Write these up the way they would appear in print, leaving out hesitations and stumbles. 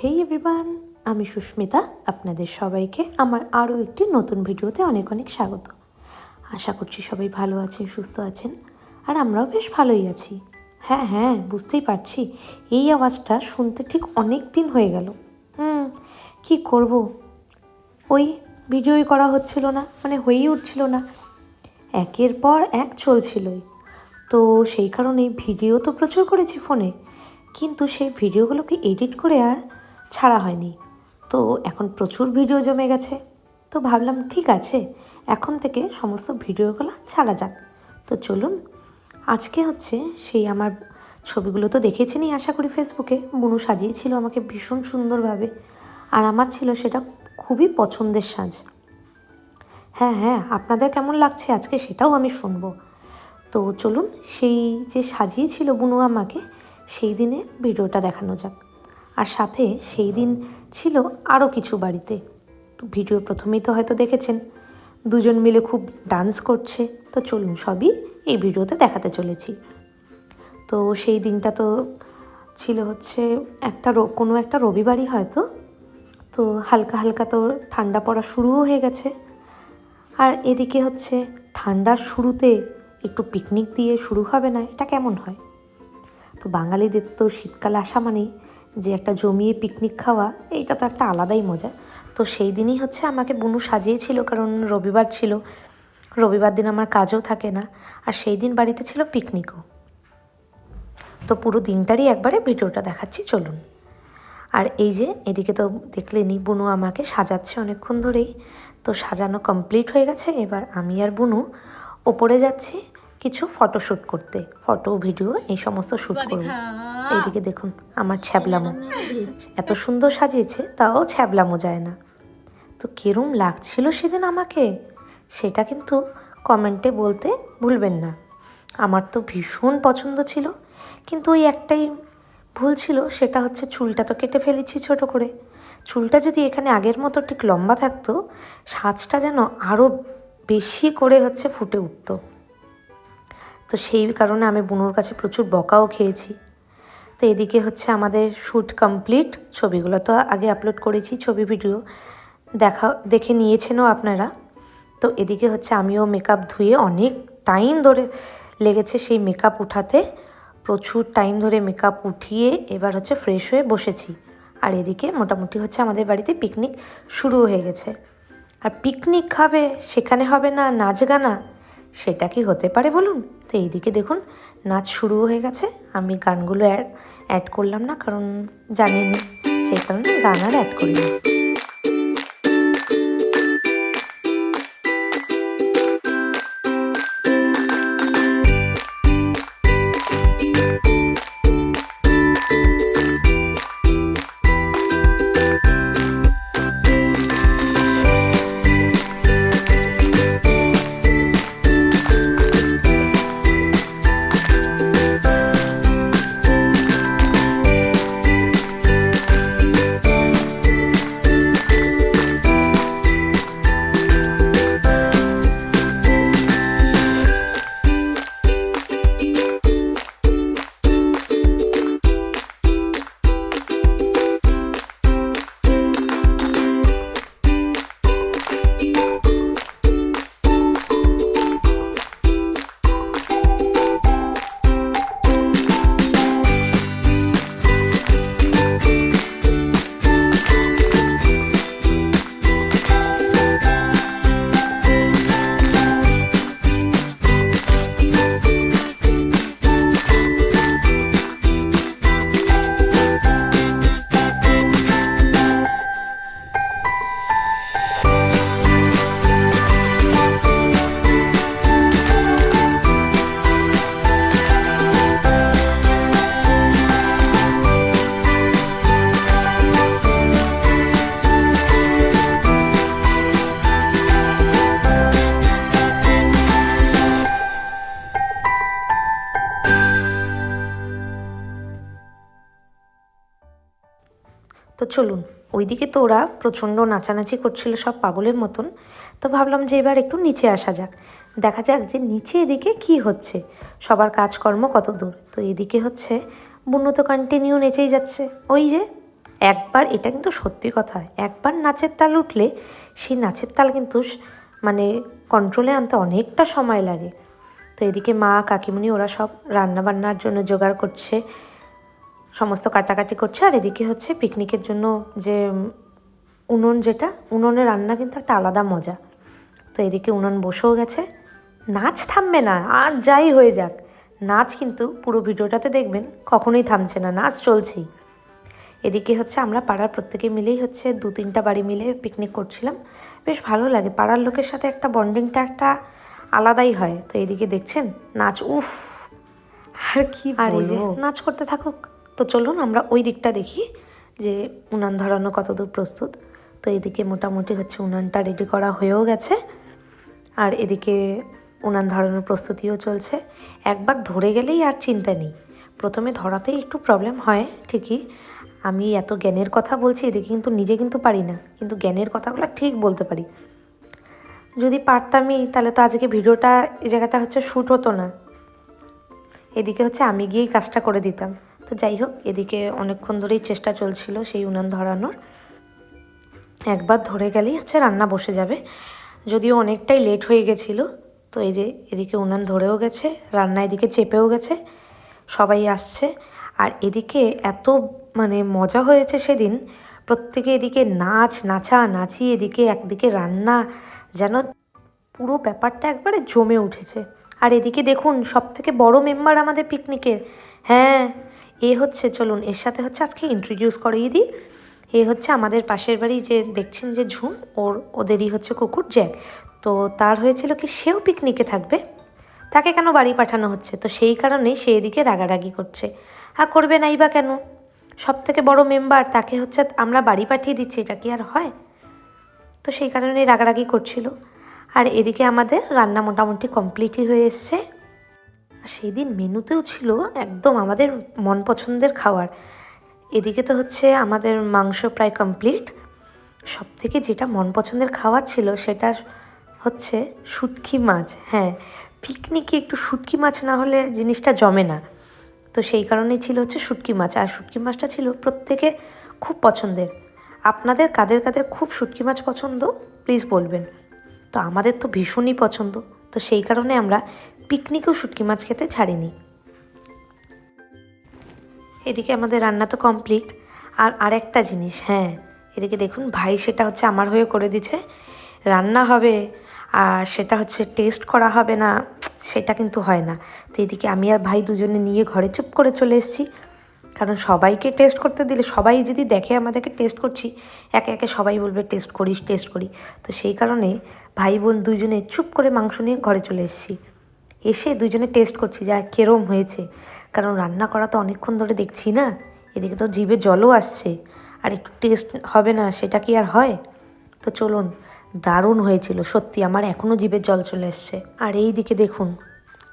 হেই everyone, আমি সুস্মিতা। আপনাদের সবাইকে আমার আরও একটি নতুন ভিডিওতে অনেক অনেক স্বাগত। আশা করছি সবাই ভালো আছেন, সুস্থ আছেন, আর আমরাও বেশ ভালোই আছি। হ্যাঁ, বুঝতেই পারছি এই আওয়াজটা শুনতে ঠিক অনেক দিন হয়ে গেল। কি করব, ওই ভিডিওই করা হচ্ছিল না, হয়েই উঠছিল না, একের পর এক চলছিলই। তো সেই কারণেই ভিডিও তো প্রচুর করেছি ফোনে, কিন্তু সেই ভিডিওগুলোকে এডিট করে আর ছাড়া হয়নি। তো এখন প্রচুর ভিডিও জমে গেছে, তো ভাবলাম ঠিক আছে, এখন থেকে সমস্ত ভিডিওগুলো ছাড়া যাক। তো চলুন, আজকে হচ্ছে সেই আমার ছবিগুলো তো দেখেছেনই আশা করি ফেসবুকে। বুনু সাজিয়েছিল আমাকে ভীষণ সুন্দরভাবে, আর আমার ছিল সেটা খুবই পছন্দের সাজ। হ্যাঁ, আপনাদের কেমন লাগছে আজকে সেটাও আমি শুনবো। তো চলুন, সেই যে সাজিয়েছিল বুনু আমাকে, সেই দিনের ভিডিওটা দেখানো যাক। আর সাথে সেই দিন ছিল আরও কিছু বাড়িতে। তো ভিডিও প্রথমেই তো হয়তো দেখেছেন, দুজন মিলে খুব ডান্স করছে। তো চলুন, সবই এই ভিডিওতে দেখাতে চলেছি। তো সেই দিনটা তো ছিল হচ্ছে কোনো একটা রবিবারই হয়তো। তো হালকা হালকা তো ঠান্ডা পড়া শুরুও হয়ে গেছে। আর এদিকে হচ্ছে ঠান্ডার শুরুতে একটু পিকনিক দিয়ে শুরু হবে না, এটা কেমন হয়? তো বাঙালিদের তো শীতকাল আসা মানেই যে একটা জমিয়ে পিকনিক খাওয়া, এইটা তো একটা আলাদাই মজা। তো সেই দিনই হচ্ছে আমাকে বুনু সাজিয়েছিল, কারণ রবিবার ছিল, রবিবার দিন আমার কাজও থাকে না, আর সেই দিন বাড়িতে ছিল পিকনিকও। তো পুরো দিনটারই একবারে ভিডিওটা দেখাচ্ছি, চলুন। আর এই যে এদিকে তো দেখলেনি, বুনু আমাকে সাজাচ্ছে অনেকক্ষণ ধরেই। তো সাজানো কমপ্লিট হয়ে গেছে, এবার আমি আর বুনু ওপরে যাচ্ছি কিছু ফটোশ্যুট করতে, ফটো ভিডিও এই সমস্ত শ্যুট করব। এইদিকে দেখুন আমার ছ্যাবলামো, এত সুন্দর সাজিয়েছে তাও ছ্যাবলামো যায় না। তো কিরম লাগছিল সেদিন আমাকে, সেটা কিন্তু কমেন্টে বলতে ভুলবেন না। আমার তো ভীষণ পছন্দ ছিল, কিন্তু ওই একটাই ভুল ছিল, সেটা হচ্ছে চুলটা তো কেটে ফেলেছি ছোট করে। চুলটা যদি এখানে আগের মতো ঠিক লম্বা থাকতো, সাজটা যেন আরও বেশি করে হচ্ছে ফুটে উঠত। তো সেই কারণে আমি বুনুর কাছে প্রচুর বকাও খেয়েছি। তো এদিকে হচ্ছে আমাদের শ্যুট কমপ্লিট, ছবিগুলো তো আগে আপলোড করেছি, ছবি ভিডিও দেখে নিয়েছেনও আপনারা। তো এদিকে হচ্ছে আমিও মেকআপ ধুয়ে, অনেক টাইম ধরে লেগেছে সেই মেকআপ উঠাতে, প্রচুর টাইম ধরে মেকআপ উঠিয়ে এবার হচ্ছে ফ্রেশ হয়ে বসেছি। আর এদিকে মোটামুটি হচ্ছে আমাদের বাড়িতে পিকনিক শুরু হয়ে গেছে। আর পিকনিক খাবে, সেখানে হবে না নাচ গানা, সেটা কি হতে পারে বলুন? তো এইদিকে দেখুন নাচ শুরুও হয়ে গেছে। আমি গানগুলো অ্যাড করলাম না, কারণ জানিনি, সেই কারণে গান আর অ্যাড করিনি। তো চলুন, ওইদিকে তো ওরা প্রচণ্ড নাচানাচি করছিল সব পাগলের মতন। তো ভাবলাম যে এবার একটু নিচে আসা যাক, দেখা যাক যে নিচে এদিকে কি হচ্ছে, সবার কাজকর্ম কত দূর। তো এদিকে হচ্ছে বুনু তো কন্টিনিউ নেচেই যাচ্ছে, ওই যে একবার, এটা কিন্তু সত্যি কথা, একবার নাচের তাল উঠলে সেই নাচের তাল কিন্তু মানে কন্ট্রোলে আনতে অনেকটা সময় লাগে। তো এদিকে মা কাকিমুনি ওরা সব রান্নাবান্নার জন্য জোগাড় করছে, সমস্ত কাটাকাটি করছে। আর এদিকে হচ্ছে পিকনিকের জন্য যে উনুন, যেটা উনুনে রান্না কিন্তু একটা আলাদা মজা। তো এদিকে উনুন বসেও গেছে, নাচ থামবে না, আর যাই হয়ে যাক নাচ কিন্তু পুরো ভিডিওটাতে দেখবেন কখনোই থামছে না, নাচ চলছেই। এদিকে হচ্ছে আমরা পাড়ার প্রত্যেকে মিলেই হচ্ছে 2-3টা বাড়ি মিলে পিকনিক করছিলাম, বেশ ভালো লাগে, পাড়ার লোকের সাথে একটা বন্ডিংটা একটা আলাদাই হয়। তো এদিকে দেখছেন নাচ, উফ আর কি, আর এই যে নাচ করতে থাকুক। তো চলুন আমরা ওই দিকটা দেখি যে উনান ধরানো কতদূর প্রস্তুত। তো এদিকে মোটামুটি হচ্ছে উনানটা রেডি করা হয়েও গেছে, আর এদিকে উনান ধরানোর প্রস্তুতিও চলছে। একবার ধরে গেলেই আর চিন্তা নেই, প্রথমে ধরাতেই একটু প্রবলেম হয় ঠিকই। আমি এত জ্ঞানের কথা বলছি, এদিকে কিন্তু নিজে কিন্তু পারি না, কিন্তু জ্ঞানের কথাগুলো ঠিক বলতে পারি। যদি পারতামই তাহলে তো আজকে ভিডিওটা এই জায়গাটা হচ্ছে শ্যুট হতো না, এদিকে হচ্ছে আমি গিয়েই কাজটা করে দিতাম। তো যাই হোক, এদিকে অনেকক্ষণ ধরেই চেষ্টা চলছিল সেই উনান ধরানোর, একবার ধরে গেলেই হচ্ছে রান্না বসে যাবে। যদিও অনেকটাই লেট হয়ে গেছিলো। তো এই যে এদিকে উনান ধরেও গেছে, রান্না এদিকে চেপেও গেছে, সবাই আসছে। আর এদিকে এত মানে মজা হয়েছে সেদিন, প্রত্যেকে এদিকে নাচানাচি, এদিকে একদিকে রান্না, যেন পুরো ব্যাপারটা একবারে জমে উঠেছে। আর এদিকে দেখুন সবথেকে বড় মেম্বার আমাদের পিকনিকের, হ্যাঁ এ হচ্ছে, চলুন এর সাথে হচ্ছে আজকে ইন্ট্রোডিউস করিয়ে দিই। এ হচ্ছে আমাদের পাশের বাড়ি যে দেখছেন যে ঝুম, ওদেরই হচ্ছে কুকুর জ্যাক। তো তার হয়েছিল কি, সেও পিকনিকে থাকবে, তাকে কেন বাড়ি পাঠানো হচ্ছে, তো সেই কারণেই সে এদিকে রাগারাগি করছে। আর করবে নাই বা কেন, সব থেকে বড় মেম্বার, তাকে হচ্ছে আমরা বাড়ি পাঠিয়ে দিচ্ছি, এটা কি আর হয়? তো সেই কারণেই রাগারাগি করছিল। আর এদিকে আমাদের রান্না মোটামুটি কমপ্লিটই হয়ে এসছে। সেদিন মেনুতেও ছিল একদম আমাদের মন পছন্দের খাবার। এদিকে তো হচ্ছে আমাদের মাংস প্রায় কমপ্লিট, সব থেকে যেটা মন পছন্দের খাবার ছিল সেটা হচ্ছে শুটকি মাছ। হ্যাঁ, পিকনিকে একটু শুটকি মাছ না হলে জিনিসটা জমে না। তো সেই কারণেই ছিল হচ্ছে শুটকি মাছ, আর শুটকি মাছটা ছিল প্রত্যেকে খুব পছন্দের। আপনাদের কাদের কাদের খুব শুটকি মাছ পছন্দ প্লিজ বলবেন। তো আমাদের তো ভীষণই পছন্দ, তো সেই কারণে আমরা পিকনিকেও শুটকি মাছ খেতে ছাড়িনি। এদিকে আমাদের রান্না তো কমপ্লিট। আর আরেকটা জিনিস, হ্যাঁ এদিকে দেখুন ভাই সেটা হচ্ছে আমার হয়ে করে দিচ্ছে, রান্না হবে আর সেটা হচ্ছে টেস্ট করা হবে না, সেটা কিন্তু হয় না। তো এদিকে আমি আর ভাই দুজনে নিয়ে ঘরে চুপ করে চলে এসেছি, কারণ সবাইকে টেস্ট করতে দিলে সবাই যদি দেখে আমাদেরকে টেস্ট করছি, একে একে সবাই বলবে টেস্ট করি। তো সেই কারণে ভাই বোন দুজনে চুপ করে মাংস নিয়ে ঘরে চলে এসেছি, এসে দুজনে টেস্ট করছি যা কেরম হয়েছে, কারণ রান্না করা তো অনেকক্ষণ ধরে দেখছি না, এদিকে তো জিভে জলও আসছে, আর একটু টেস্ট হবে না সেটা কি আর হয়? তো চলুন, দারুণ হয়েছিল সত্যি, আমার এখনও জিভের জল চলে এসছে। আর এই দিকে দেখুন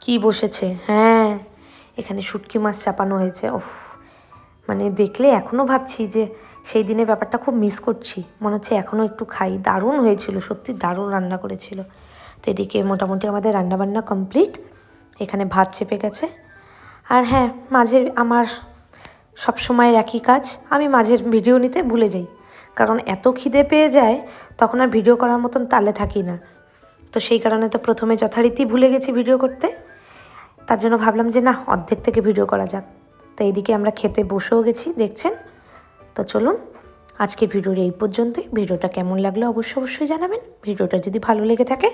কি বসেছে, হ্যাঁ এখানে শুটকি মাছ চাপানো হয়েছে। ওফ, মানে দেখলে এখনও ভাবছি যে সেই দিনের ব্যাপারটা খুব মিস করছি, মনে হচ্ছে এখনও একটু খাই। দারুণ হয়েছিল সত্যি, দারুণ রান্না করেছিল। তো এদিকে মোটামুটি আমাদের রান্নাবান্না কমপ্লিট, এখানে ভাত চেপে গেছে। আর হ্যাঁ, মাঝে আমার সব সময়ের একই কাজ, আমি মাঝের ভিডিও নিতে ভুলে যাই, কারণ এত খিদে পেয়ে যায় তখন আর ভিডিও করার মতন তালে থাকি না। তো সেই কারণে তো প্রথমে যথারীতি ভুলে গেছি ভিডিও করতে, তার জন্য ভাবলাম যে না, অর্ধেক থেকে ভিডিও করা যাক। তো এইদিকে আমরা খেতে বসেও গেছি দেখছেন। তো চলুন আজকে ভিডিওর এই পর্যন্তই। ভিডিওটা কেমন লাগলো অবশ্যই জানাবেন। ভিডিওটা যদি ভালো লেগে থাকে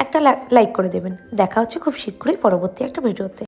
একটা লাইক করে দেবেন। দেখা হচ্ছে খুব শীঘ্রই পরবর্তী একটা ভিডিওতে।